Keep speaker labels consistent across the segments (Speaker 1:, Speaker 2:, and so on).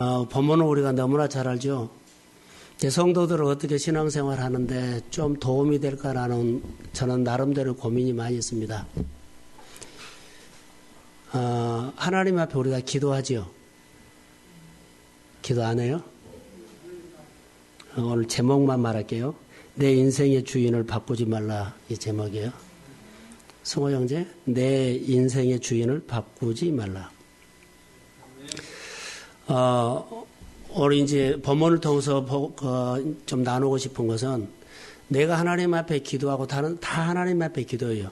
Speaker 1: 본문은 우리가 너무나 잘 알죠. 성도들은 어떻게 신앙생활 하는데 좀 도움이 될까라는 저는 나름대로 고민이 많이 있습니다. 하나님 앞에 우리가 기도하지요. 기도 안 해요? 오늘 제목만 말할게요. 내 인생의 주인을 바꾸지 말라, 이 제목이에요. 승호 형제, 내 인생의 주인을 바꾸지 말라. 오늘 이제 본문을 통해서 좀 나누고 싶은 것은 내가 하나님 앞에 기도하고 다 하나님 앞에 기도해요.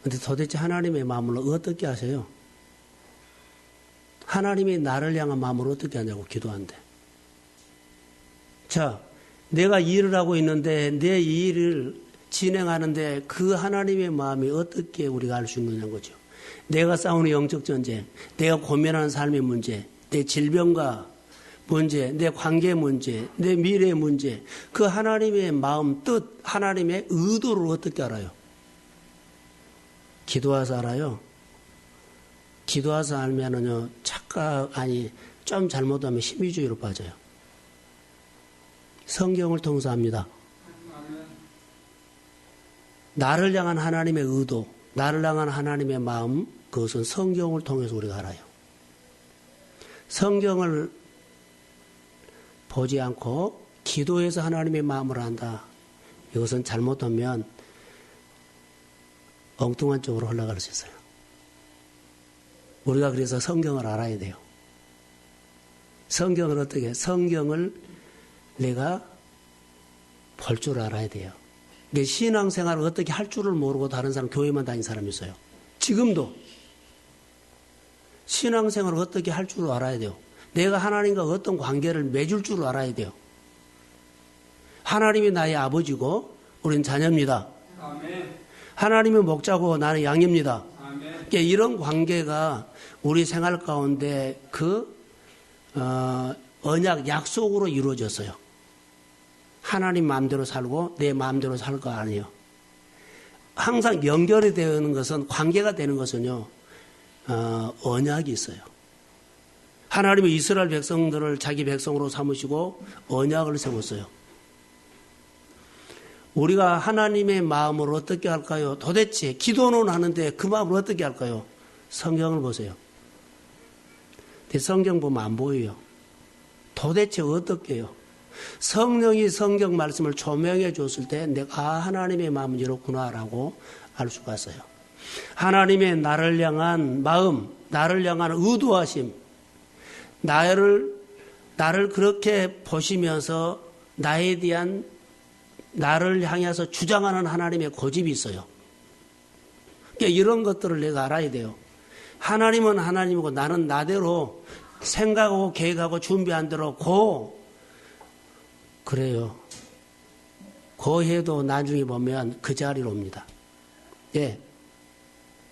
Speaker 1: 근데 도대체 하나님의 마음을 어떻게 하세요? 하나님이 나를 향한 마음을 어떻게 하냐고 기도한대. 자, 내가 일을 하고 있는데 내 일을 진행하는데 그 하나님의 마음이 어떻게 우리가 알 수 있느냐는 거죠. 내가 싸우는 영적 전쟁, 내가 고민하는 삶의 문제, 내 질병과 문제, 내 관계 문제, 내 미래 문제, 그 하나님의 마음, 뜻, 하나님의 의도를 어떻게 알아요? 기도해서 알아요. 기도해서 알면은요, 좀 잘못하면 심의주의로 빠져요. 성경을 통해서 합니다. 나를 향한 하나님의 의도, 나를 향한 하나님의 마음, 그것은 성경을 통해서 우리가 알아요. 성경을 보지 않고 기도해서 하나님의 마음을 안다. 이것은 잘못하면 엉뚱한 쪽으로 흘러갈 수 있어요. 우리가 그래서 성경을 알아야 돼요. 성경을 어떻게? 성경을 내가 볼 줄 알아야 돼요. 신앙생활을 어떻게 할 줄을 모르고 다른 사람 교회만 다니는 사람이 있어요. 지금도 신앙생활을 어떻게 할 줄 알아야 돼요. 내가 하나님과 어떤 관계를 맺을 줄 알아야 돼요. 하나님이 나의 아버지고 우리는 자녀입니다. 아멘. 하나님이 목자고 나는 양입니다. 아멘. 이런 관계가 우리 생활 가운데 언약, 약속으로 이루어졌어요. 하나님 마음대로 살고 내 마음대로 살 거 아니에요. 항상 연결이 되는 것은, 관계가 되는 것은요, 언약이 있어요. 하나님이 이스라엘 백성들을 자기 백성으로 삼으시고 언약을 세웠어요. 우리가 하나님의 마음을 어떻게 할까요? 도대체 기도는 하는데 그 마음을 어떻게 할까요? 성경을 보세요. 성경 보면 안 보여요. 도대체 어떻게 해요? 성령이 성경 말씀을 조명해 줬을 때 내가 하나님의 마음은 이렇구나라고 알 수가 있어요. 하나님의 나를 향한 마음, 나를 향한 의도하심, 나를 그렇게 보시면서 나에 대한 나를 향해서 주장하는 하나님의 고집이 있어요. 그러니까 이런 것들을 내가 알아야 돼요. 하나님은 하나님이고 나는 나대로 생각하고 계획하고 준비한 대로 그래요. 해도 나중에 보면 그 자리로 옵니다. 예.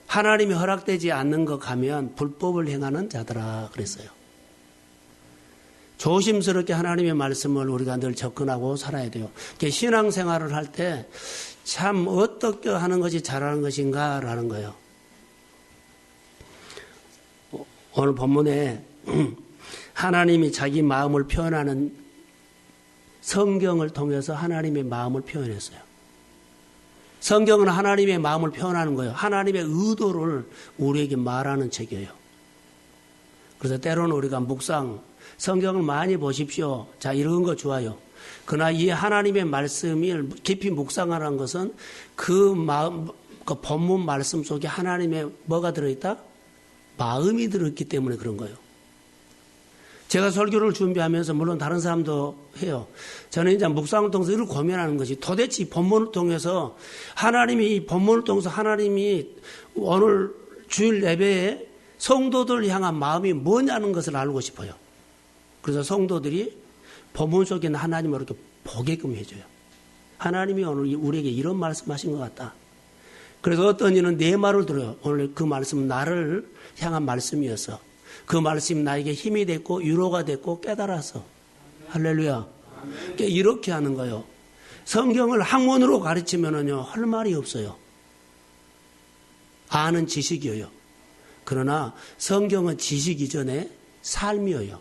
Speaker 1: 하나님이 허락되지 않는 것 가면 불법을 행하는 자들아 그랬어요. 조심스럽게 하나님의 말씀을 우리가 늘 접근하고 살아야 돼요. 신앙생활을 할 때 참 어떻게 하는 것이 잘하는 것인가라는 거예요. 오늘 본문에 하나님이 자기 마음을 표현하는 성경을 통해서 하나님의 마음을 표현했어요. 성경은 하나님의 마음을 표현하는 거예요. 하나님의 의도를 우리에게 말하는 책이에요. 그래서 때로는 우리가 성경을 많이 보십시오. 자, 이런 거 좋아요. 그러나 이 하나님의 말씀을 깊이 묵상하라는 것은 그 본문 말씀 속에 하나님의 뭐가 들어있다? 마음이 들어있기 때문에 그런 거예요. 제가 설교를 준비하면서 물론 다른 사람도 해요. 저는 이제 묵상을 통해서 이를 고민하는 것이 도대체 이 본문을 통해서 하나님이 오늘 주일 예배에 성도들 향한 마음이 뭐냐는 것을 알고 싶어요. 그래서 성도들이 본문 속에 있는 하나님을 이렇게 보게끔 해줘요. 하나님이 오늘 우리에게 이런 말씀하신 것 같다. 그래서 어떤 이는 내 말을 들어요. 오늘 그 말씀은 나를 향한 말씀이었어. 그 말씀이 나에게 힘이 됐고 위로가 됐고 깨달아서. 할렐루야. 그러니까 이렇게 하는 거예요. 성경을 학문으로 가르치면은요 할 말이 없어요. 아는 지식이에요. 그러나 성경은 지식 이전에 삶이에요.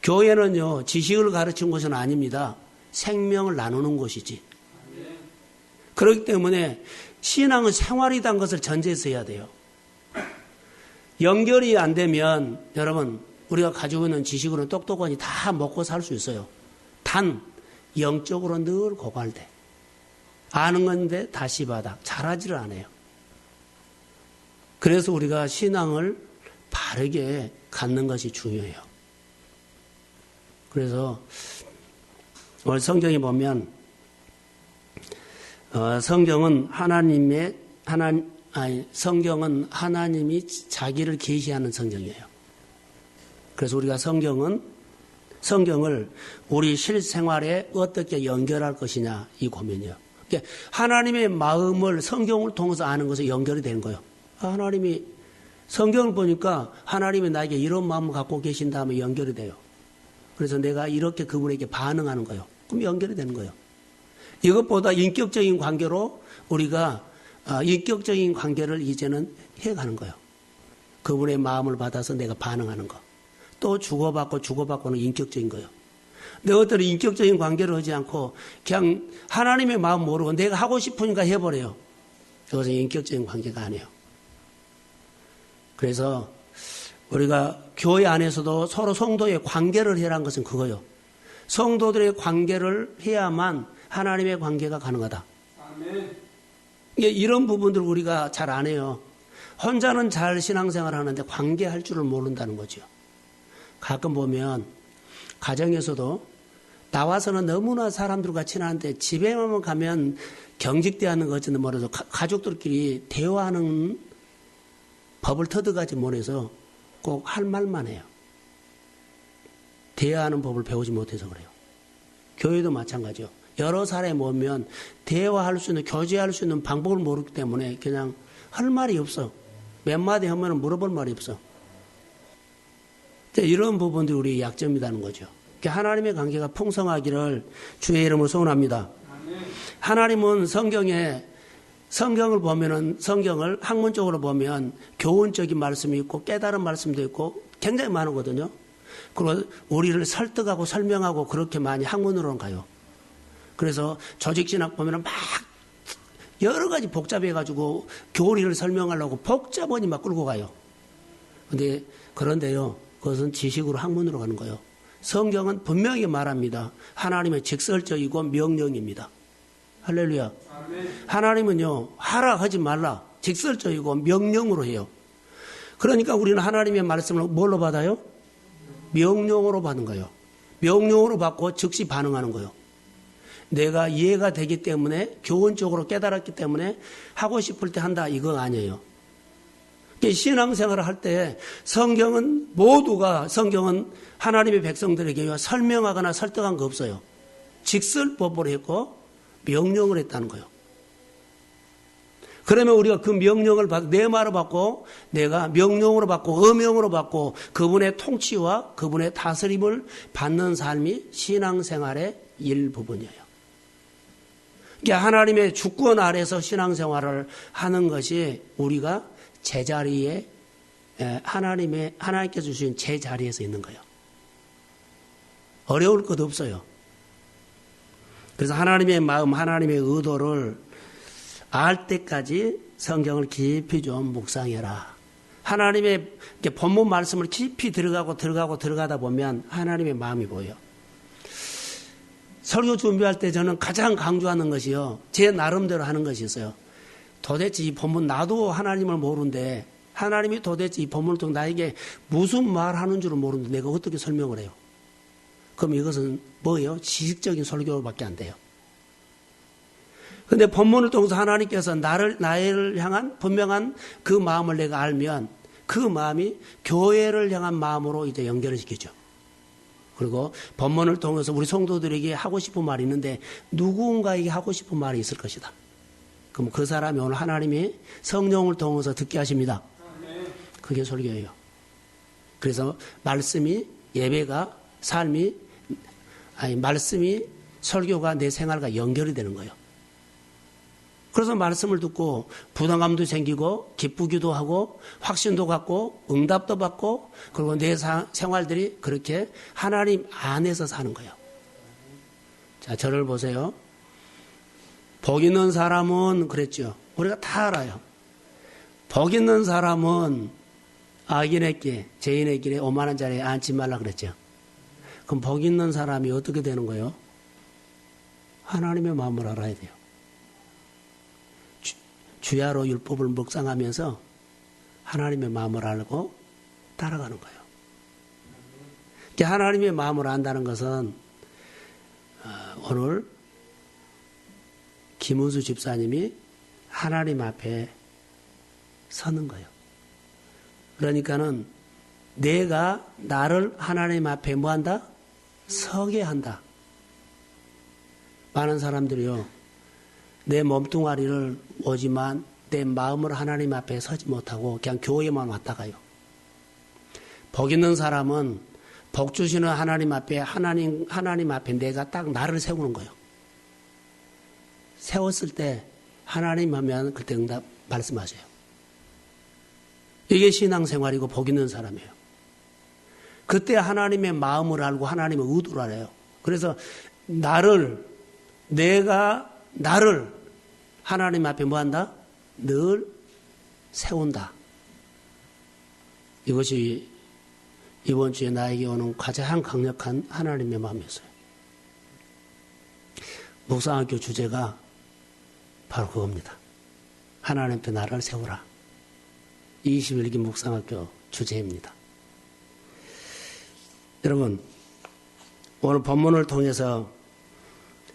Speaker 1: 교회는요, 지식을 가르치는 것은 아닙니다. 생명을 나누는 곳이지. 그렇기 때문에 신앙은 생활이란 것을 전제해서 해야 돼요. 연결이 안 되면 여러분 우리가 가지고 있는 지식으로는 똑똑하니 다 먹고 살 수 있어요. 단 영적으로 늘 고갈돼. 아는 건데 다시 바닥. 잘하지를 않아요. 그래서 우리가 신앙을 바르게 갖는 것이 중요해요. 그래서 오늘 성경에 보면 성경은 성경은 하나님이 자기를 계시하는 성경이에요. 그래서 우리가 성경을 우리 실생활에 어떻게 연결할 것이냐 이 고민이에요. 그러니까 하나님의 마음을 성경을 통해서 아는 것에 연결이 되는 거예요. 하나님이 성경을 보니까 하나님이 나에게 이런 마음을 갖고 계신 다음에 연결이 돼요. 그래서 내가 이렇게 그분에게 반응하는 거예요. 그럼 연결이 되는 거예요. 이것보다 인격적인 관계로 우리가 인격적인 관계를 이제는 해가는 거예요. 그분의 마음을 받아서 내가 반응하는 거. 또 주고받고는 인격적인 거예요. 내 어떤 인격적인 관계를 하지 않고 그냥 하나님의 마음 모르고 내가 하고 싶으니까 해버려요. 그것은 인격적인 관계가 아니에요. 그래서 우리가 교회 안에서도 서로 성도의 관계를 해라는 것은 그거예요. 성도들의 관계를 해야만 하나님의 관계가 가능하다. 아멘. 이런 부분들 우리가 잘 안 해요. 혼자는 잘 신앙생활을 하는데 관계할 줄을 모른다는 거죠. 가끔 보면 가정에서도 나와서는 너무나 사람들과 친한데 집에만 가면 경직대하는 것은 뭐라도 가족들끼리 대화하는 법을 터득하지 못해서 꼭 할 말만 해요. 대화하는 법을 배우지 못해서 그래요. 교회도 마찬가지요. 여러 사람이 모이면 대화할 수 있는, 교제할 수 있는 방법을 모르기 때문에 그냥 할 말이 없어. 몇 마디 하면 물어볼 말이 없어. 이런 부분들이 우리 약점이라는 거죠. 하나님의 관계가 풍성하기를 주의 이름으로 소원합니다. 하나님은 성경을 보면은 성경을 학문적으로 보면 교훈적인 말씀이 있고 깨달은 말씀도 있고 굉장히 많거든요. 그리고 우리를 설득하고 설명하고 그렇게 많이 학문으로는 가요. 그래서 조직신학 보면은 막 여러 가지 복잡해가지고 교리를 설명하려고 복잡하니 막 끌고 가요. 그런데요, 그것은 지식으로 학문으로 가는 거예요. 성경은 분명히 말합니다. 하나님의 직설적이고 명령입니다. 할렐루야. 아멘. 하나님은요, 하라 하지 말라. 직설적이고 명령으로 해요. 그러니까 우리는 하나님의 말씀을 뭘로 받아요? 명령으로 받는 거예요. 명령으로 받고 즉시 반응하는 거예요. 내가 이해가 되기 때문에 교훈적으로 깨달았기 때문에 하고 싶을 때 한다 이거 아니에요. 신앙생활을 할 때 성경은 하나님의 백성들에게 설명하거나 설득한 거 없어요. 직설법으로 했고 명령을 했다는 거예요. 그러면 우리가 그 명령을 내 말을 받고 내가 명령으로 받고 어명으로 받고 그분의 통치와 그분의 다스림을 받는 삶이 신앙생활의 일부분이에요. 그러니까 하나님의 주권 아래서 신앙생활을 하는 것이 우리가 제자리에 하나님께서 주신 제자리에서 있는 거예요. 어려울 것 없어요. 그래서 하나님의 마음, 하나님의 의도를 알 때까지 성경을 깊이 좀 묵상해라. 하나님의 본문 말씀을 깊이 들어가다 보면 하나님의 마음이 보여요. 설교 준비할 때 저는 가장 강조하는 것이요. 제 나름대로 하는 것이 있어요. 도대체 이 본문 나도 하나님을 모르는데 하나님이 도대체 이 본문을 통해 나에게 무슨 말하는 줄을 모르는데 내가 어떻게 설명을 해요? 그럼 이것은 뭐예요? 지식적인 설교밖에 안 돼요. 그런데 본문을 통해서 하나님께서 나를 향한 분명한 그 마음을 내가 알면 그 마음이 교회를 향한 마음으로 이제 연결을 시키죠. 그리고 본문을 통해서 우리 성도들에게 하고 싶은 말이 있는데 누군가에게 하고 싶은 말이 있을 것이다. 그럼 그 사람이 오늘 하나님이 성령을 통해서 듣게 하십니다. 그게 설교예요. 그래서 말씀이 예배가 말씀이 설교가 내 생활과 연결이 되는 거예요. 그래서 말씀을 듣고 부담감도 생기고 기쁘기도 하고 확신도 갖고 응답도 받고 그리고 내 생활들이 그렇게 하나님 안에서 사는 거예요. 자, 저를 보세요. 복 있는 사람은 그랬죠. 우리가 다 알아요. 복 있는 사람은 악인의 길, 죄인의 길에 오만한 자리에 앉지 말라 그랬죠. 그럼 복 있는 사람이 어떻게 되는 거예요? 하나님의 마음을 알아야 돼요. 주야로 율법을 묵상하면서 하나님의 마음을 알고 따라가는 거예요. 하나님의 마음을 안다는 것은 오늘 김은수 집사님이 하나님 앞에 서는 거예요. 그러니까는 내가 나를 하나님 앞에 뭐한다? 서게 한다. 많은 사람들이요. 내 몸뚱아리를 오지만 내 마음을 하나님 앞에 서지 못하고 그냥 교회만 왔다 가요. 복 있는 사람은 복 주시는 하나님 앞에 하나님 앞에 내가 딱 나를 세우는 거예요. 세웠을 때 하나님 하면 그때 응답 말씀하세요. 이게 신앙생활이고 복 있는 사람이에요. 그때 하나님의 마음을 알고 하나님의 의도를 알아요. 그래서 내가 나를 하나님 앞에 뭐한다? 늘 세운다. 이것이 이번 주에 나에게 오는 가장 강력한 하나님의 마음이었어요. 묵상학교 주제가 바로 그겁니다. 하나님 앞에 나를 세우라. 21기 묵상학교 주제입니다. 여러분, 오늘 본문을 통해서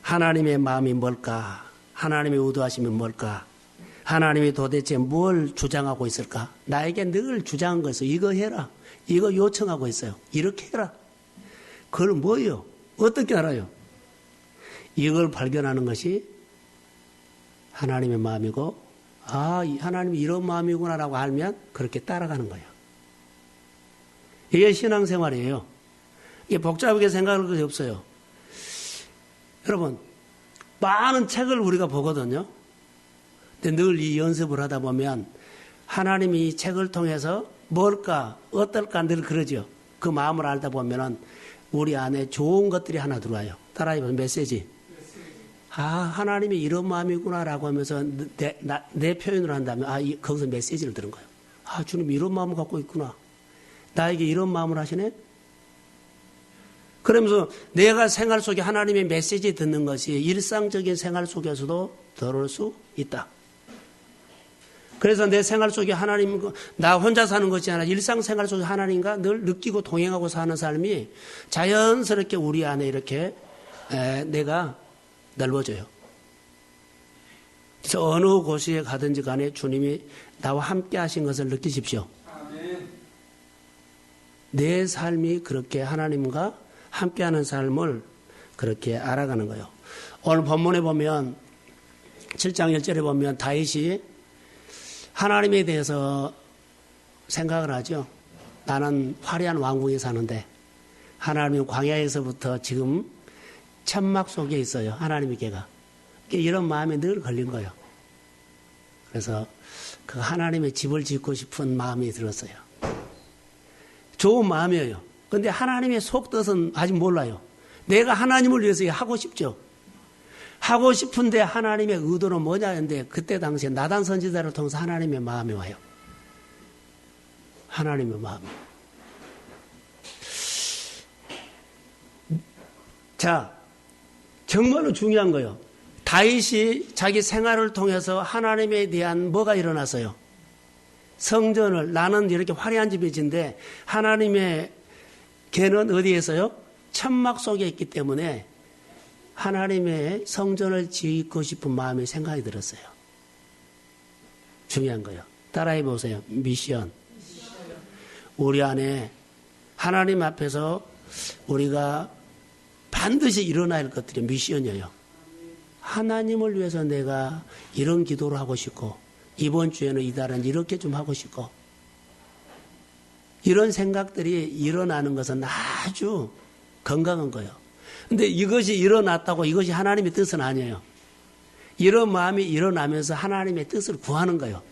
Speaker 1: 하나님의 마음이 뭘까? 하나님의 의도하심이 뭘까? 하나님이 도대체 뭘 주장하고 있을까? 나에게 늘 주장한 거 있어요. 이거 해라. 이거 요청하고 있어요. 이렇게 해라. 그걸 뭐예요? 어떻게 알아요? 이걸 발견하는 것이 하나님의 마음이고, 하나님이 이런 마음이구나라고 알면 그렇게 따라가는 거예요. 이게 신앙생활이에요. 이게 복잡하게 생각할 것이 없어요. 여러분, 많은 책을 우리가 보거든요. 근데 늘 이 연습을 하다 보면 하나님이 이 책을 통해서 뭘까, 어떨까 늘 그러죠. 그 마음을 알다 보면은 우리 안에 좋은 것들이 하나 들어와요. 따라해보세요. 메시지. 하나님이 이런 마음이구나라고 하면서 내 표현을 한다면, 거기서 메시지를 들은 거예요. 주님 이런 마음을 갖고 있구나. 나에게 이런 마음을 하시네? 그러면서 내가 생활 속에 하나님의 메시지 듣는 것이 일상적인 생활 속에서도 들어올 수 있다. 그래서 내 생활 속에 하나님, 나 혼자 사는 것이 아니라 일상생활 속에 하나님과 늘 느끼고 동행하고 사는 삶이 자연스럽게 우리 안에 이렇게 내가 넓어져요. 그래서 어느 곳에 가든지 간에 주님이 나와 함께 하신 것을 느끼십시오. 내 삶이 그렇게 하나님과 함께하는 삶을 그렇게 알아가는 거예요. 오늘 본문에 보면 7장 1절에 보면 다윗이 하나님에 대해서 생각을 하죠. 나는 화려한 왕궁에 사는데 하나님은 광야에서부터 지금 천막 속에 있어요. 하나님의 궤가. 이런 마음에 늘 걸린 거예요. 그래서 그 하나님의 집을 짓고 싶은 마음이 들었어요. 좋은 마음이에요. 그런데 하나님의 속뜻은 아직 몰라요. 내가 하나님을 위해서 하고 싶죠. 하고 싶은데 하나님의 의도는 뭐냐 했는데 그때 당시에 나단 선지자를 통해서 하나님의 마음이 와요. 하나님의 마음. 자, 정말로 중요한 거예요. 다윗이 자기 생활을 통해서 하나님에 대한 뭐가 일어났어요? 성전을, 나는 이렇게 화려한 집에 짓는데 하나님의 걔는 어디에 있어요? 천막 속에 있기 때문에 하나님의 성전을 짓고 싶은 마음이 생각이 들었어요. 중요한 거예요. 따라해 보세요. 미션. 우리 안에 하나님 앞에서 우리가 반드시 일어나야 할 것들이 미션이에요. 하나님을 위해서 내가 이런 기도를 하고 싶고 이번 주에는 이달은 이렇게 좀 하고 싶고 이런 생각들이 일어나는 것은 아주 건강한 거예요. 근데 이것이 일어났다고 이것이 하나님의 뜻은 아니에요. 이런 마음이 일어나면서 하나님의 뜻을 구하는 거예요.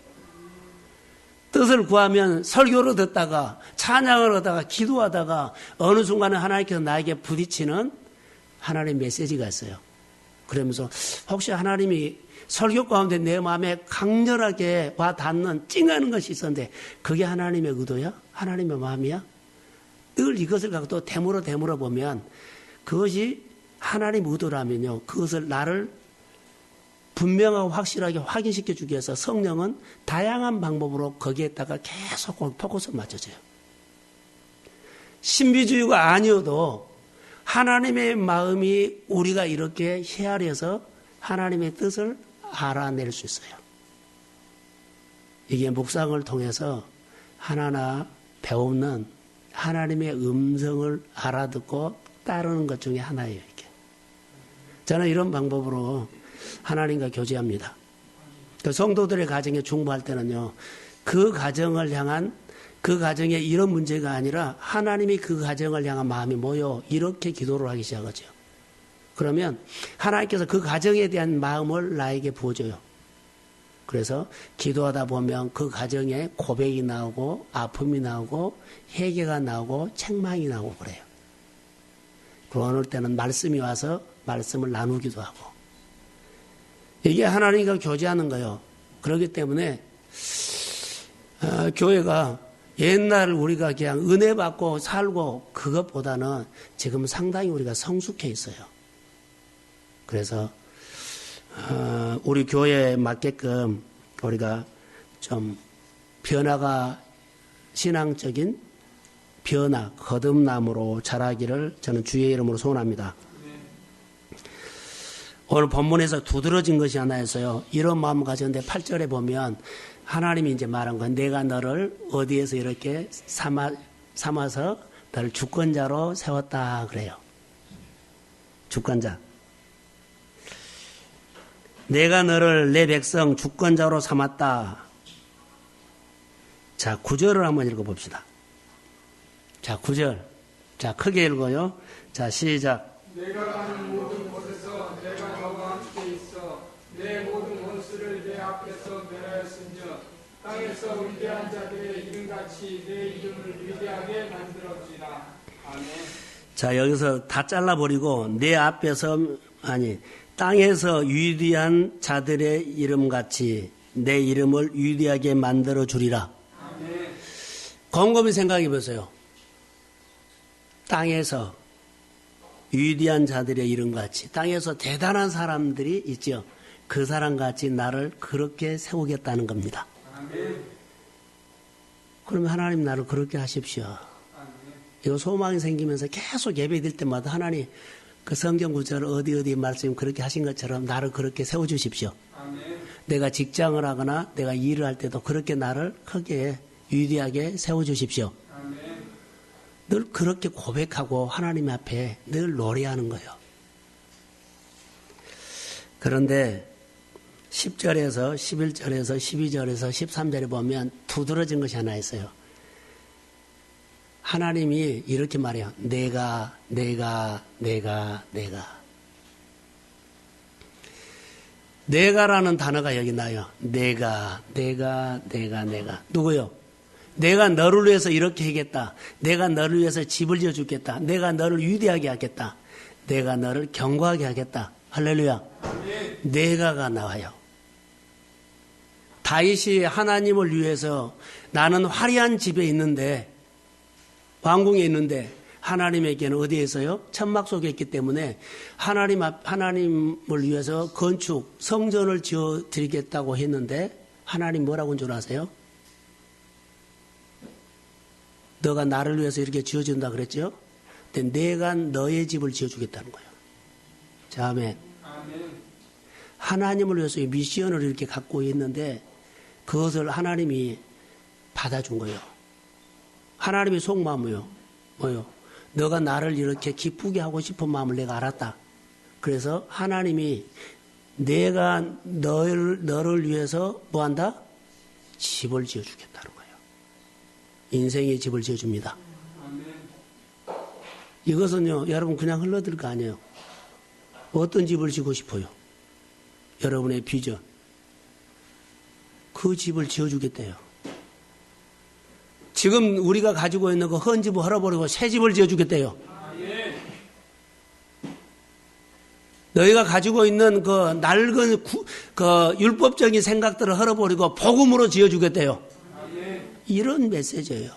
Speaker 1: 뜻을 구하면 설교를 듣다가 찬양을 하다가 기도하다가 어느 순간에 하나님께서 나에게 부딪히는 하나님의 메시지가 있어요. 그러면서 혹시 하나님이 설교 가운데 내 마음에 강렬하게 와 닿는 찡하는 것이 있었는데 그게 하나님의 의도야? 하나님의 마음이야? 늘 이것을 갖고 또 되물어 보면 그것이 하나님 의도라면요. 그것을 나를 분명하고 확실하게 확인시켜 주기 위해서 성령은 다양한 방법으로 거기에다가 계속 포커스를 맞춰줘요. 신비주의가 아니어도 하나님의 마음이 우리가 이렇게 헤아려서 하나님의 뜻을 알아낼 수 있어요. 이게 묵상을 통해서 하나하나 배우는 하나님의 음성을 알아듣고 따르는 것 중에 하나예요. 이게. 저는 이런 방법으로 하나님과 교제합니다. 그 성도들의 가정에 중보할 때는요, 그 가정을 향한 그 가정에 이런 문제가 아니라 하나님이 그 가정을 향한 마음이 뭐요? 이렇게 기도를 하기 시작하죠. 그러면 하나님께서 그 가정에 대한 마음을 나에게 부어줘요. 그래서 기도하다 보면 그 가정에 고백이 나오고 아픔이 나오고 회개가 나오고 책망이 나오고 그래요. 그리고 어느 때는 말씀이 와서 말씀을 나누기도 하고. 이게 하나님과 교제하는 거예요. 그렇기 때문에 교회가 옛날 우리가 그냥 은혜 받고 살고 그것보다는 지금 상당히 우리가 성숙해 있어요. 그래서 우리 교회에 맞게끔 우리가 좀 변화가 신앙적인 변화, 거듭남으로 자라기를 저는 주의 이름으로 소원합니다. 오늘 본문에서 두드러진 것이 하나 있어요. 이런 마음을 가졌는데 8절에 보면 하나님이 이제 말한 건 내가 너를 어디에서 이렇게 삼아서 너를 주권자로 세웠다 그래요. 주권자. 내가 너를 내 백성 주권자로 삼았다. 자, 9절을 한번 읽어봅시다. 자, 9절. 자, 크게 읽어요. 자, 시작.
Speaker 2: 내가 가는 모든 곳에서 내가 너와 함께 있어 내 모든 원수를 내 앞에서 멸하였으며 땅에서 위대한 자들의 이름같이 내 이름을 위대하게 만들었지라. 아멘.
Speaker 1: 자, 여기서 다 잘라버리고 내 앞에서 땅에서 위대한 자들의 이름같이 내 이름을 위대하게 만들어 주리라.
Speaker 2: 아멘.
Speaker 1: 곰곰이 생각해 보세요. 땅에서 위대한 자들의 이름같이 땅에서 대단한 사람들이 있죠. 그 사람같이 나를 그렇게 세우겠다는 겁니다.
Speaker 2: 아멘.
Speaker 1: 그러면 하나님 나를 그렇게 하십시오.
Speaker 2: 아멘.
Speaker 1: 이거 소망이 생기면서 계속 예배드릴 때마다 하나님 그 성경 구절을 어디 말씀 그렇게 하신 것처럼 나를 그렇게 세워주십시오.
Speaker 2: 아멘.
Speaker 1: 내가 직장을 하거나 내가 일을 할 때도 그렇게 나를 크게 위대하게 세워주십시오.
Speaker 2: 아멘.
Speaker 1: 늘 그렇게 고백하고 하나님 앞에 늘 노래하는 거예요. 그런데 10절에서 11절에서 12절에서 13절에 보면 두드러진 것이 하나 있어요. 하나님이 이렇게 말해요. 내가. 내가라는 단어가 여기 나요. 내가. 누구요? 내가 너를 위해서 이렇게 하겠다. 내가 너를 위해서 집을 지어주겠다. 내가 너를 위대하게 하겠다. 내가 너를 견고하게 하겠다. 할렐루야. 내가가 나와요. 다윗이 하나님을 위해서 나는 화려한 집에 있는데 왕궁에 있는데 하나님에게는 어디에 있어요? 천막 속에 있기 때문에 하나님을 위해서 건축, 성전을 지어드리겠다고 했는데 하나님 뭐라고 한 줄 아세요? 너가 나를 위해서 이렇게 지어준다 그랬죠? 근데 내가 너의 집을 지어주겠다는 거예요. 자, 아멘. 하나님을 위해서 이 미션을 이렇게 갖고 있는데 그것을 하나님이 받아준 거예요. 하나님의 속마음이요. 뭐요? 너가 나를 이렇게 기쁘게 하고 싶은 마음을 내가 알았다. 그래서 하나님이 내가 너를 위해서 뭐한다? 집을 지어주겠다는 거예요. 인생의 집을 지어줍니다. 이것은요, 여러분 그냥 흘러들 거 아니에요. 어떤 집을 지고 싶어요? 여러분의 비전. 그 집을 지어주겠대요. 지금 우리가 가지고 있는 그 헌 집을 헐어버리고 새 집을 지어주겠대요. 너희가 가지고 있는 그 낡은 그 율법적인 생각들을 헐어버리고 복음으로 지어주겠대요. 이런 메시지예요.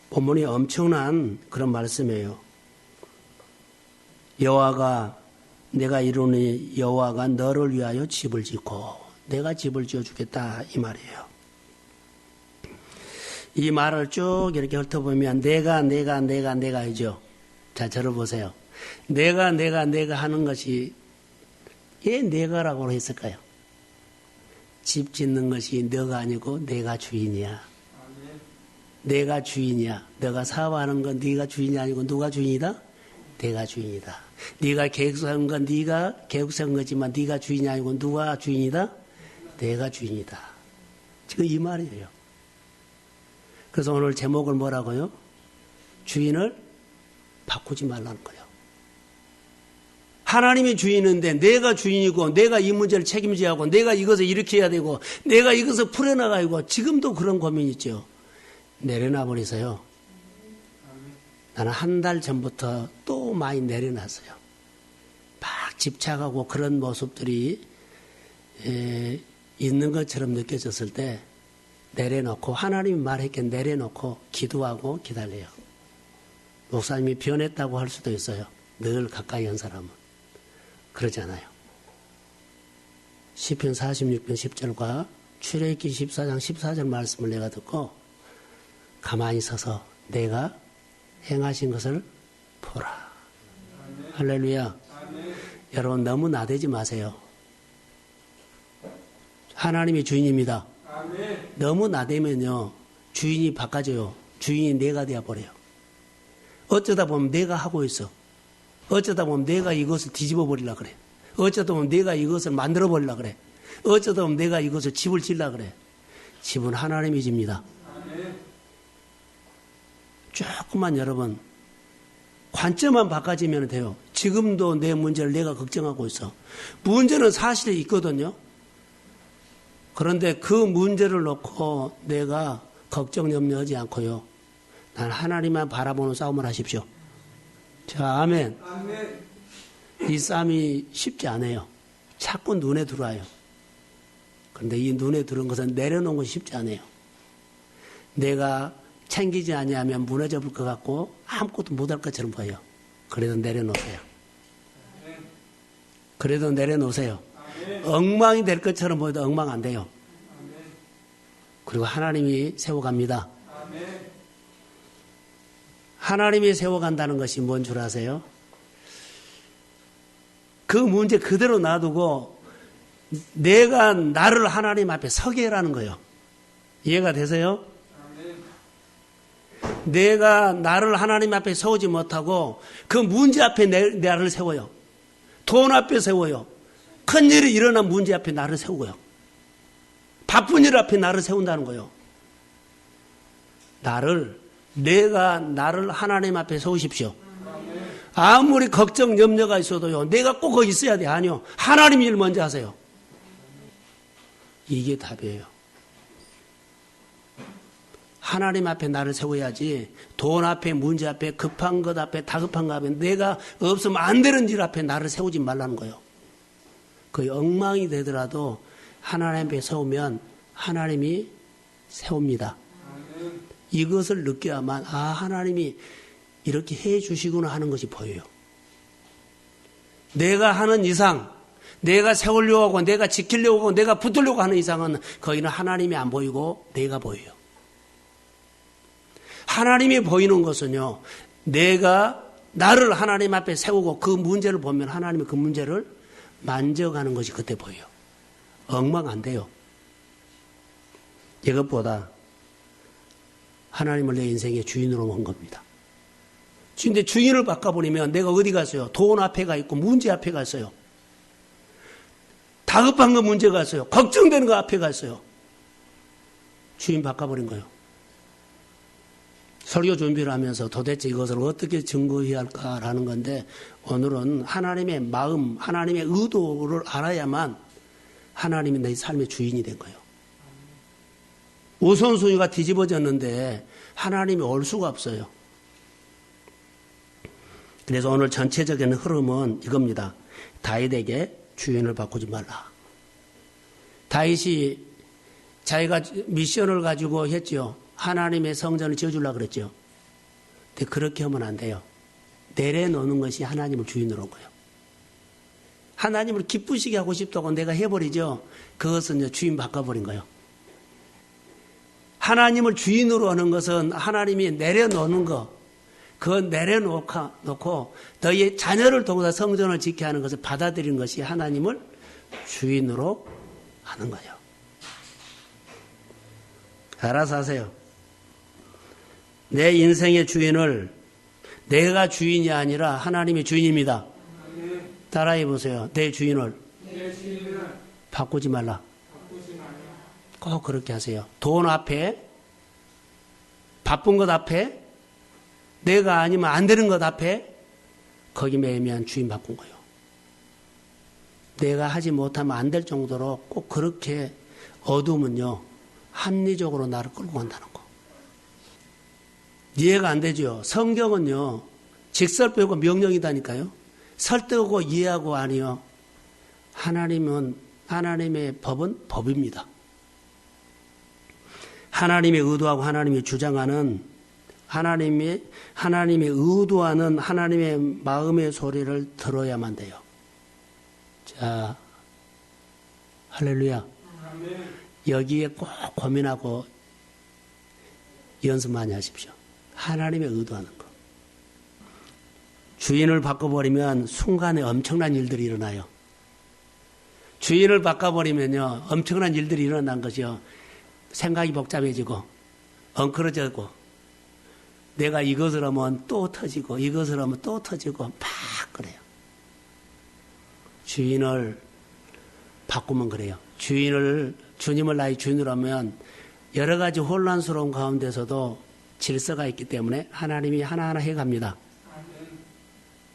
Speaker 1: 본문이 엄청난 그런 말씀이에요. 여호와가 내가 이루니 여호와가 너를 위하여 집을 짓고 내가 집을 지어주겠다 이 말이에요. 이 말을 쭉 이렇게 훑어보면 내가 하죠. 자, 저를 보세요. 내가 하는 것이 왜 내가라고 했을까요? 집 짓는 것이 너가 아니고 내가 주인이야. 내가 주인이야. 너가 사업하는 건 네가 주인이 아니고 누가 주인이다? 내가 주인이다. 네가 계획서한 건 네가 계획서한 거지만 네가 주인이 아니고 누가 주인이다? 내가 주인이다. 지금 이 말이에요. 그래서 오늘 제목을 뭐라고요? 주인을 바꾸지 말라는 거예요. 하나님이 주인인데 내가 주인이고 내가 이 문제를 책임져야 하고 내가 이것을 일으켜야 되고 내가 이것을 풀어나가고 지금도 그런 고민이 있죠. 내려놔 버리세요. 나는 한 달 전부터 또 많이 내려놨어요. 막 집착하고 그런 모습들이 있는 것처럼 느껴졌을 때 내려놓고 하나님이 말했기에 내려놓고 기도하고 기다려요. 목사님이 변했다고 할 수도 있어요. 늘 가까이 한 사람은. 그러잖아요. 시편 46편 10절과 출애굽기 14장 14절 말씀을 내가 듣고 가만히 서서 내가 행하신 것을 보라. 아멘. 할렐루야. 아멘. 여러분 너무 나대지 마세요. 하나님이 주인입니다. 아멘. 너무 나대면요 주인이 바꿔져요. 주인이 내가 되어버려요. 어쩌다 보면 내가 하고 있어. 어쩌다 보면 내가 이것을 뒤집어 버리려고 그래. 어쩌다 보면 내가 이것을 만들어 버리려고 그래. 어쩌다 보면 내가 이것을 집을 지으려고 그래. 집은 하나님이 집니다. 조금만 여러분 관점만 바꿔지면 돼요. 지금도 내 문제를 내가 걱정하고 있어. 문제는 사실이 있거든요. 그런데 그 문제를 놓고 내가 걱정 염려하지 않고요. 난 하나님만 바라보는 싸움을 하십시오. 자, 아멘. 아멘. 이 싸움이 쉽지 않아요. 자꾸 눈에 들어와요. 그런데 이 눈에 들어온 것은 내려놓은 것이 쉽지 않아요. 내가 챙기지 아니하면 무너져 볼 것 같고 아무것도 못할 것처럼 보여요. 그래도 내려놓으세요. 그래도 내려놓으세요. 엉망이 될 것처럼 보여도 엉망 안 돼요. 그리고 하나님이 세워갑니다. 하나님이 세워간다는 것이 뭔 줄 아세요? 그 문제 그대로 놔두고 내가 나를 하나님 앞에 서게 하라는 거예요. 이해가 되세요? 내가 나를 하나님 앞에 세우지 못하고 그 문제 앞에 나를 세워요. 돈 앞에 세워요. 큰일이 일어난 문제 앞에 나를 세우고요. 바쁜 일 앞에 나를 세운다는 거예요. 내가 나를 하나님 앞에 세우십시오. 아무리 걱정 염려가 있어도요. 내가 꼭 거기 있어야 돼. 아니요. 하나님 일 먼저 하세요. 이게 답이에요. 하나님 앞에 나를 세워야지 돈 앞에 문제 앞에 급한 것 앞에 다급한 것 앞에 내가 없으면 안 되는 일 앞에 나를 세우지 말라는 거예요. 거의 엉망이 되더라도 하나님 앞에 세우면 하나님이 세웁니다. 이것을 느껴야만 하나님이 이렇게 해 주시구나 하는 것이 보여요. 내가 하는 이상 내가 세우려고 하고 내가 지키려고 하고 내가 붙으려고 하는 이상은 거기는 하나님이 안 보이고 내가 보여요. 하나님이 보이는 것은요. 내가 나를 하나님 앞에 세우고 그 문제를 보면 하나님이 그 문제를 만져가는 것이 그때 보여요. 엉망 안 돼요. 이것보다 하나님을 내 인생의 주인으로 한 겁니다. 근데 주인을 바꿔버리면 내가 어디 갔어요? 돈 앞에 가 있고 문제 앞에 갔어요. 다급한 거 문제가 있어요. 걱정되는 거 앞에 갔어요. 주인 바꿔버린 거예요. 설교 준비를 하면서 도대체 이것을 어떻게 증거해야 할까라는 건데, 오늘은 하나님의 마음, 하나님의 의도를 알아야만 하나님이 내 삶의 주인이 된 거예요. 우선순위가 뒤집어졌는데 하나님이 올 수가 없어요. 그래서 오늘 전체적인 흐름은 이겁니다. 다윗에게 주인을 바꾸지 말라. 다윗이 자기가 미션을 가지고 했죠. 하나님의 성전을 지어주려고 그랬죠. 근데 그렇게 하면 안 돼요. 내려놓는 것이 하나님을 주인으로 한 거예요. 하나님을 기쁘시게 하고 싶다고 내가 해버리죠. 그것은 이제 주인 바꿔버린 거예요. 하나님을 주인으로 하는 것은 하나님이 내려놓는 거, 그거 내려놓고 너희 자녀를 통해서 성전을 지켜야 하는 것을 받아들이는 것이 하나님을 주인으로 하는 거예요. 알아서 하세요. 내 인생의 주인을 내가 주인이 아니라 하나님이 주인입니다. 따라해 보세요. 내 주인을 바꾸지 말라. 꼭 그렇게 하세요. 돈 앞에, 바쁜 것 앞에, 내가 아니면 안 되는 것 앞에 거기 매면 주인 바꾼 거예요. 내가 하지 못하면 안 될 정도로 꼭 그렇게 어두우면요, 합리적으로 나를 끌고 간다는 거. 이해가 안 되죠. 성경은요, 직설pe고 명령이다니까요. 설득하고 이해하고 아니요. 하나님의 법은 법입니다. 하나님의 의도하고 하나님이 주장하는 하나님의 의도하는 하나님의 마음의 소리를 들어야만 돼요. 자, 할렐루야. 여기에 꼭 고민하고 연습 많이 하십시오. 하나님의 의도하는 거. 주인을 바꿔버리면 순간에 엄청난 일들이 일어나요. 주인을 바꿔버리면요, 엄청난 일들이 일어난 것이요. 생각이 복잡해지고, 엉클어지고, 내가 이것을 하면 또 터지고, 이것을 하면 또 터지고, 막 그래요. 주인을 바꾸면 그래요. 주님을 나의 주인으로 하면 여러 가지 혼란스러운 가운데서도 질서가 있기 때문에 하나님이 하나하나 해갑니다.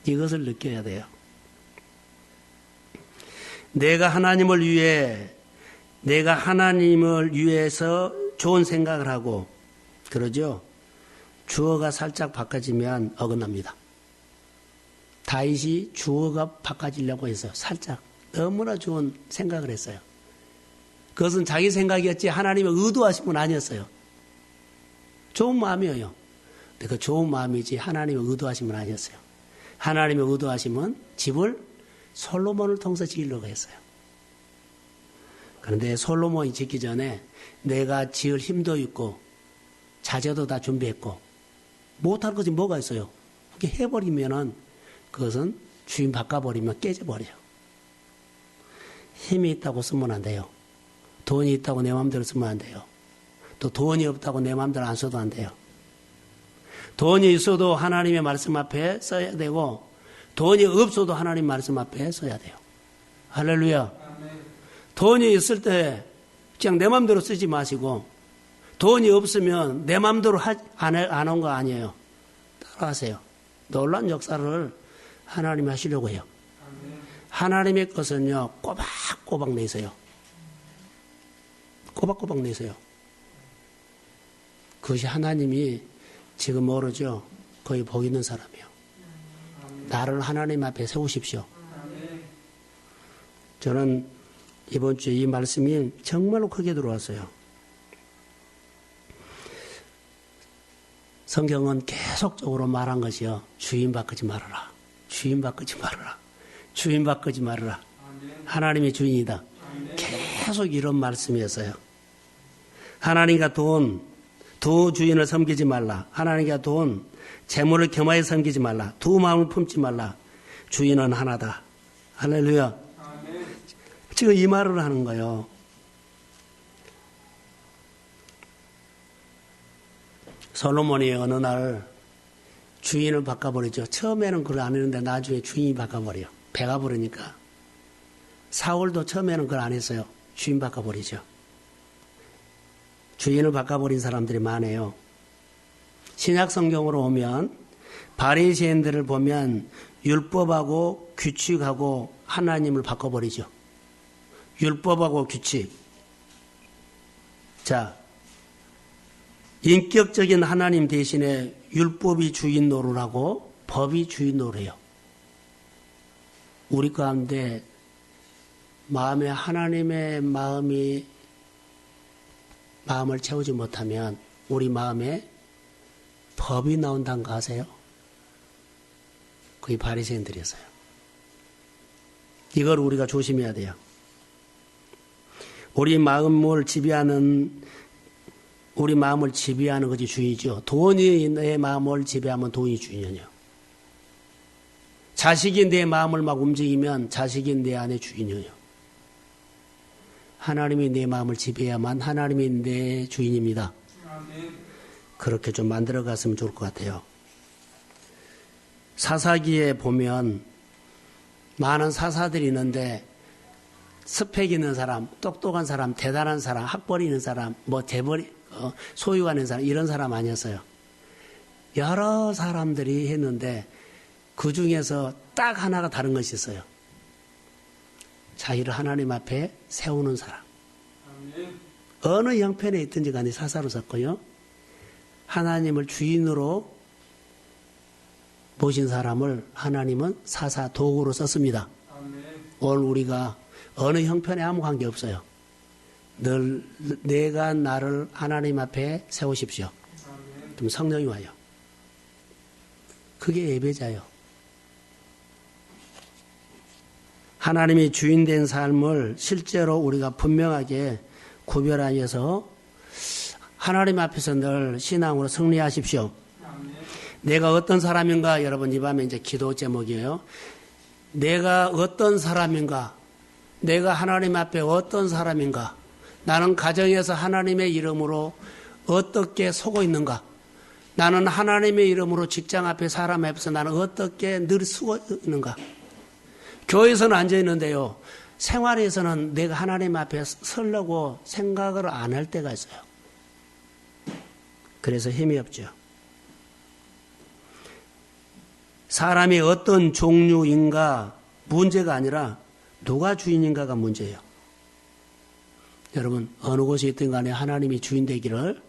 Speaker 1: 이것을 느껴야 돼요. 내가 하나님을 위해서 좋은 생각을 하고, 그러죠? 주어가 살짝 바꿔지면 어긋납니다. 다윗이 주어가 바꿔지려고 했어요. 살짝. 너무나 좋은 생각을 했어요. 그것은 자기 생각이었지 하나님의 의도하신 분 아니었어요. 좋은 마음이에요. 근데 그 좋은 마음이지 하나님의 의도하신 분 아니었어요. 하나님의 의도하심은 집을 솔로몬을 통해서 지으려고 했어요. 그런데 솔로몬이 짓기 전에 내가 지을 힘도 있고 자재도 다 준비했고 못할 것이 뭐가 있어요. 그렇게 해버리면은 그것은 주인 바꿔버리면 깨져버려요. 힘이 있다고 쓰면 안 돼요. 돈이 있다고 내 마음대로 쓰면 안 돼요. 또 돈이 없다고 내 마음대로 안 써도 안 돼요. 돈이 있어도 하나님의 말씀 앞에 써야 되고 돈이 없어도 하나님 말씀 앞에 써야 돼요. 할렐루야. 돈이 있을 때 그냥 내 마음대로 쓰지 마시고 돈이 없으면 내 마음대로 안 한 거 아니에요. 따라하세요. 놀라운 역사를 하나님이 하시려고 해요. 하나님의 것은요, 꼬박꼬박 내세요. 꼬박꼬박 내세요. 그것이 하나님이 지금 모르죠. 거의 복 있는 사람이요. 나를 하나님 앞에 세우십시오. 저는 이번 주에 이 말씀이 정말로 크게 들어왔어요. 성경은 계속적으로 말한 것이요. 주인 바꾸지 말아라. 주인 바꾸지 말아라. 주인 바꾸지 말아라. 하나님의 주인이다. 계속 이런 말씀이었어요. 하나님과 두 주인을 섬기지 말라. 하나님과 돈, 재물을 겸하여 섬기지 말라. 두 마음을 품지 말라. 주인은 하나다. 할렐루야. 지금 이 말을 하는 거예요. 솔로몬이 어느 날 주인을 바꿔버리죠. 처음에는 그걸 안 했는데 나중에 주인이 바꿔버려요. 배가 부르니까. 사울도 처음에는 그걸 안 했어요. 주인 바꿔버리죠. 주인을 바꿔버린 사람들이 많아요. 신약 성경으로 오면 바리새인들을 보면 율법하고 규칙하고 하나님을 바꿔버리죠. 율법하고 규칙. 자, 인격적인 하나님 대신에 율법이 주인 노릇하고 법이 주인 노릇해요. 우리 가운데 마음에 하나님의 마음을 채우지 못하면 우리 마음에 법이 나온다는 거 아세요? 그게 바리새인들이었어요. 이걸 우리가 조심해야 돼요. 우리 마음을 지배하는 것이 주인이죠. 돈이 내 마음을 지배하면 돈이 주인이요. 자식이 내 마음을 막 움직이면 자식이 내 안에 주인이요. 하나님이 내 마음을 지배해야만 하나님이 내 주인입니다. 그렇게 좀 만들어 갔으면 좋을 것 같아요. 사사기에 보면 많은 사사들이 있는데 스펙 있는 사람, 똑똑한 사람, 대단한 사람, 학벌이 있는 사람, 소유가 있는 사람, 이런 사람 아니었어요. 여러 사람들이 했는데 그 중에서 딱 하나가 다른 것이 있어요. 자기를 하나님 앞에 세우는 사람. 어느 형편에 있든지 간에 사사로 섰고요. 하나님을 주인으로 모신 사람을 하나님은 사사 도구로 썼습니다. 오늘 우리가 어느 형편에 아무 관계 없어요. 늘 내가 나를 하나님 앞에 세우십시오. 좀 성령이 와요. 그게 예배자요. 하나님이 주인된 삶을 실제로 우리가 분명하게 구별하여서 하나님 앞에서 늘 신앙으로 승리하십시오. 내가 어떤 사람인가, 여러분 이 밤에 이제 기도 제목이에요. 내가 어떤 사람인가, 내가 하나님 앞에 어떤 사람인가, 나는 가정에서 하나님의 이름으로 어떻게 서고 있는가, 나는 하나님의 이름으로 직장 앞에 사람 앞에서 나는 어떻게 늘 서고 있는가. 교회에서는 앉아 있는데요, 생활에서는 내가 하나님 앞에 서려고 생각을 안 할 때가 있어요. 그래서 힘이 없죠. 사람이 어떤 종류인가 문제가 아니라 누가 주인인가가 문제예요. 여러분 어느 곳에 있든 간에 하나님이 주인 되기를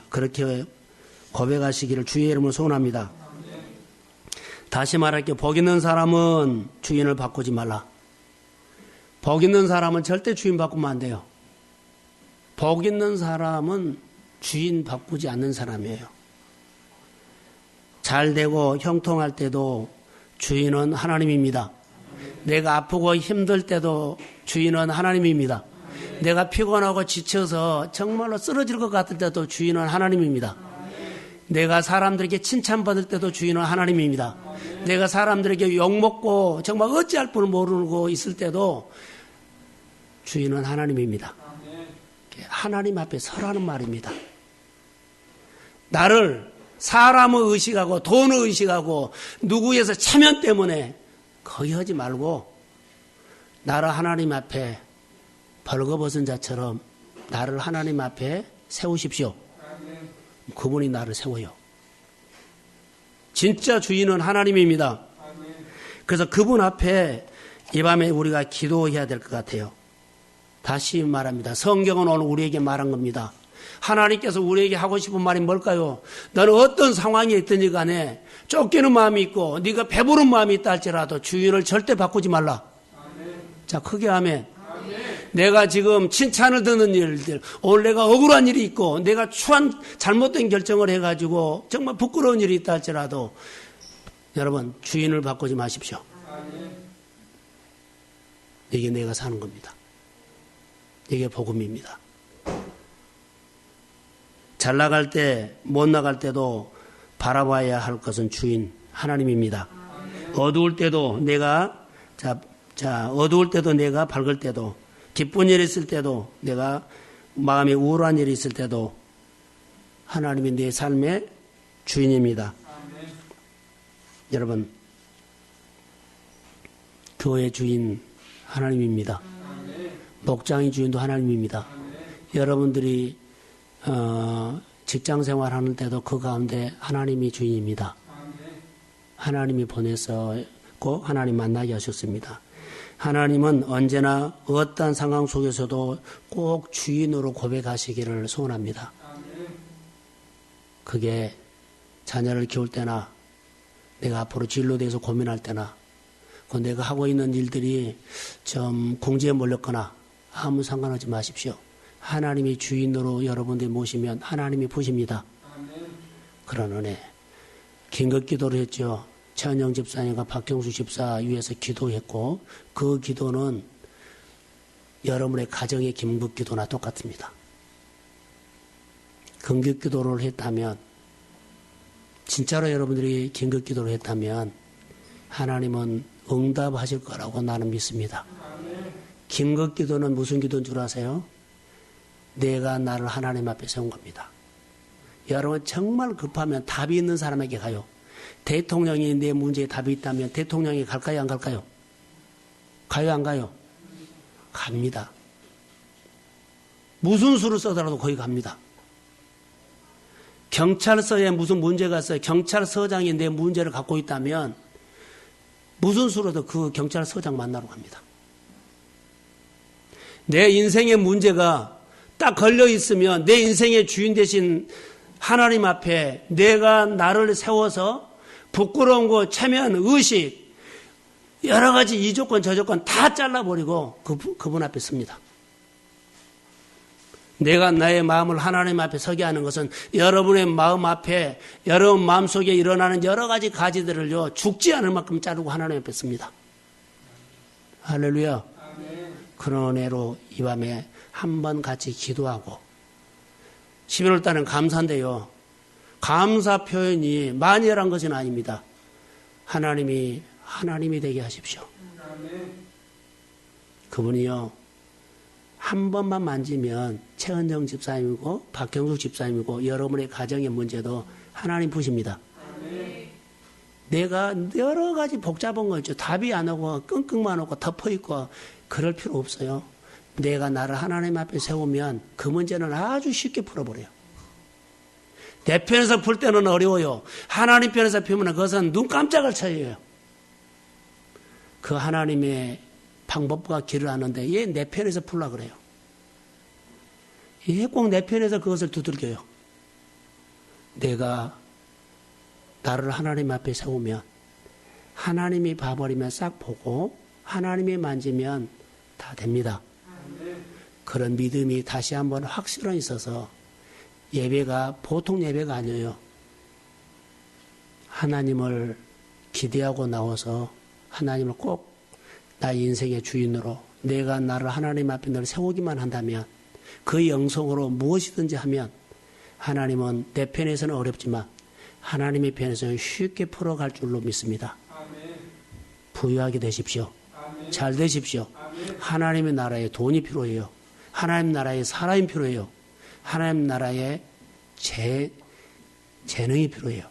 Speaker 1: 그렇게 고백하시기를 주의 이름으로 소원합니다. 다시 말할게요. 복 있는 사람은 주인을 바꾸지 말라. 복 있는 사람은 절대 주인 바꾸면 안 돼요. 복 있는 사람은 주인 바꾸지 않는 사람이에요. 잘 되고 형통할 때도 주인은 하나님입니다. 내가 아프고 힘들 때도 주인은 하나님입니다. 내가 피곤하고 지쳐서 정말로 쓰러질 것 같을 때도 주인은 하나님입니다. 내가 사람들에게 칭찬받을 때도 주인은 하나님입니다. 내가 사람들에게 욕먹고 정말 어찌할 뻔을 모르고 있을 때도 주인은 하나님입니다. 하나님 앞에 서라는 말입니다. 나를 사람을 의식하고 돈을 의식하고 누구에서 체면 때문에 거기 하지 말고 나를 하나님 앞에 벌거벗은 자처럼 나를 하나님 앞에 세우십시오. 그분이 나를 세워요. 진짜 주인은 하나님입니다. 그래서 그분 앞에 이 밤에 우리가 기도해야 될 것 같아요. 다시 말합니다. 성경은 오늘 우리에게 말한 겁니다. 하나님께서 우리에게 하고 싶은 말이 뭘까요? 너는 어떤 상황에 있든지 간에 쫓기는 마음이 있고 네가 배부른 마음이 있다 할지라도 주인을 절대 바꾸지 말라. 아멘. 자, 크게 아멘. 아멘. 내가 지금 칭찬을 듣는 일들, 오늘 내가 억울한 일이 있고 내가 추한 잘못된 결정을 해가지고 정말 부끄러운 일이 있다 할지라도 여러분 주인을 바꾸지 마십시오. 아멘. 이게 내가 사는 겁니다. 이게 복음입니다. 잘 나갈 때, 못 나갈 때도 바라봐야 할 것은 주인 하나님입니다. 어두울 때도 내가 어두울 때도 내가 밝을 때도 기쁜 일이 있을 때도 내가 마음에 우울한 일이 있을 때도 하나님이 내 삶의 주인입니다. 여러분 교회 주인 하나님입니다. 목장의 주인도 하나님입니다. 여러분들이 직장 생활하는 때도 그 가운데 하나님이 주인입니다. 하나님이 보내서고 하나님 만나게 하셨습니다. 하나님은 언제나 어떤 상황 속에서도 꼭 주인으로 고백하시기를 소원합니다. 그게 자녀를 키울 때나 내가 앞으로 진로에 대해서 고민할 때나 내가 하고 있는 일들이 좀 궁지에 몰렸거나 아무 상관하지 마십시오. 하나님이 주인으로 여러분들이 모시면 하나님이 보십니다. 그런 은혜. 긴급 기도를 했죠. 최은영 집사님과 박경수 집사 위해서 기도했고 그 기도는 여러분의 가정의 긴급 기도나 똑같습니다. 긴급 기도를 했다면 진짜로 여러분들이 긴급 기도를 했다면 하나님은 응답하실 거라고 나는 믿습니다. 긴급 기도는 무슨 기도인 줄 아세요? 내가 나를 하나님 앞에 세운 겁니다. 여러분 정말 급하면 답이 있는 사람에게 가요. 대통령이 내 문제에 답이 있다면 대통령이 갈까요 안 갈까요? 가요 안 가요? 갑니다. 무슨 수를 써더라도 거기 갑니다. 경찰서에 무슨 문제가 있어요. 경찰서장이 내 문제를 갖고 있다면 무슨 수로도 그 경찰서장 만나러 갑니다. 내 인생의 문제가 딱 걸려 있으면 내 인생의 주인 되신 하나님 앞에 내가 나를 세워서 부끄러운 거, 체면, 의식 여러 가지 이 조건 저 조건 다 잘라버리고 그분 앞에 섭니다. 내가 나의 마음을 하나님 앞에 서게 하는 것은 여러분의 마음 앞에 여러분 마음속에 일어나는 여러 가지 가지들을요 죽지 않을 만큼 자르고 하나님 앞에 씁니다. 할렐루야. 그런 은혜로 이 밤에 한번 같이 기도하고 11월 달은 감사인데요. 감사 표현이 만연한 것은 아닙니다. 하나님이 되게 하십시오. 그분이요. 한 번만 만지면 최은정 집사님이고 박경숙 집사님이고 여러분의 가정의 문제도 하나님 푸십니다. 내가 여러 가지 복잡한 거 있죠. 답이 안 오고 끙끙만 오고 덮어있고 그럴 필요 없어요. 내가 나를 하나님 앞에 세우면 그 문제는 아주 쉽게 풀어버려요. 내 편에서 풀 때는 어려워요. 하나님 편에서 풀면 그것은 눈 깜짝을 쳐요. 그 하나님의 방법과 길을 아는데 얘 내 편에서 풀라 그래요. 얘 꼭 내 편에서 그것을 두들겨요. 내가 나를 하나님 앞에 세우면 하나님이 봐버리면 싹 보고 하나님이 만지면 다 됩니다. 그런 믿음이 다시 한번 확실히 있어서 예배가 보통 예배가 아니에요. 하나님을 기대하고 나와서 하나님을 꼭 나의 인생의 주인으로 내가 나를 하나님 앞에 늘 세우기만 한다면 그 영성으로 무엇이든지 하면 하나님은 내 편에서는 어렵지만 하나님의 편에서는 쉽게 풀어갈 줄로 믿습니다. 부유하게 되십시오. 잘 되십시오. 하나님의 나라에 돈이 필요해요. 하나님 나라에 사람이 필요해요. 하나님 나라에 재능이 필요해요.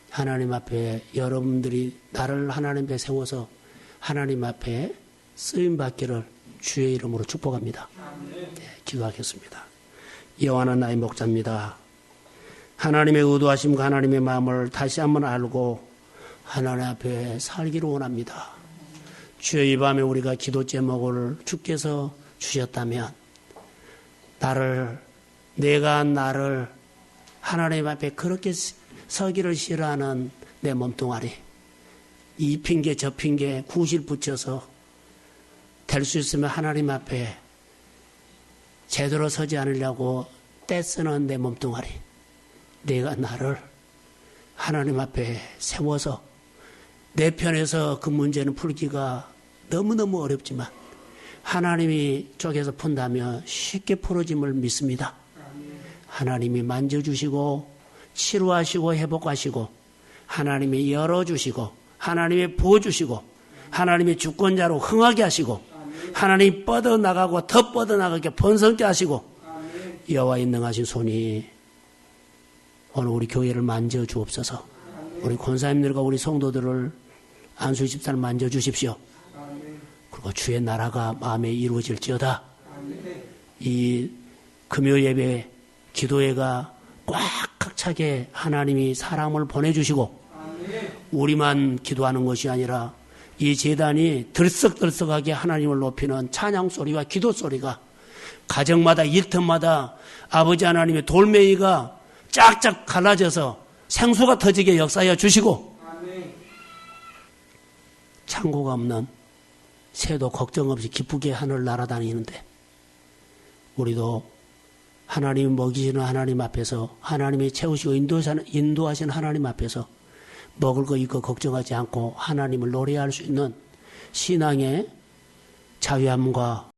Speaker 1: 하나님 앞에 여러분들이 나를 하나님 앞에 세워서 하나님 앞에 쓰임받기를 주의 이름으로 축복합니다. 네, 기도하겠습니다. 여호와는 나의 목자입니다. 하나님의 의도하심과 하나님의 마음을 다시 한번 알고 하나님 앞에 살기를 원합니다. 주여 이 밤에 우리가 기도 제목을 주께서 주셨다면 내가 나를 하나님 앞에 그렇게 서기를 싫어하는 내 몸뚱아리 이 핑계 저 핑계 구실 붙여서 될 수 있으면 하나님 앞에 제대로 서지 않으려고 떼쓰는 내 몸뚱아리 내가 나를 하나님 앞에 세워서 내 편에서 그 문제는 풀기가 너무너무 어렵지만 하나님이 쪽에서 푼다면 쉽게 풀어짐을 믿습니다. 하나님이 만져주시고 치료하시고 회복하시고 하나님이 열어주시고 하나님이 부어주시고 하나님이 주권자로 흥하게 하시고 하나님이 뻗어나가고 더 뻗어나가게 번성케 하시고 여호와의 능하신 손이 오늘 우리 교회를 만져주옵소서. 우리 권사님들과 우리 성도들을 안수 집사를 만져주십시오. 그리고 주의 나라가 마음에 이루어질지어다. 이 금요 예배 기도회가 꽉 차게 하나님이 사람을 보내주시고 우리만 기도하는 것이 아니라 이 제단이 들썩들썩하게 하나님을 높이는 찬양 소리와 기도 소리가 가정마다 일터마다 아버지 하나님의 돌멩이가 쫙쫙 갈라져서 생수가 터지게 역사하여 주시고 창고가 없는 새도 걱정 없이 기쁘게 하늘 날아다니는데 우리도 하나님이 먹이시는 하나님 앞에서 하나님이 채우시고 인도하시는 하나님 앞에서 먹을 거 입고 걱정하지 않고 하나님을 노래할 수 있는 신앙의 자유함과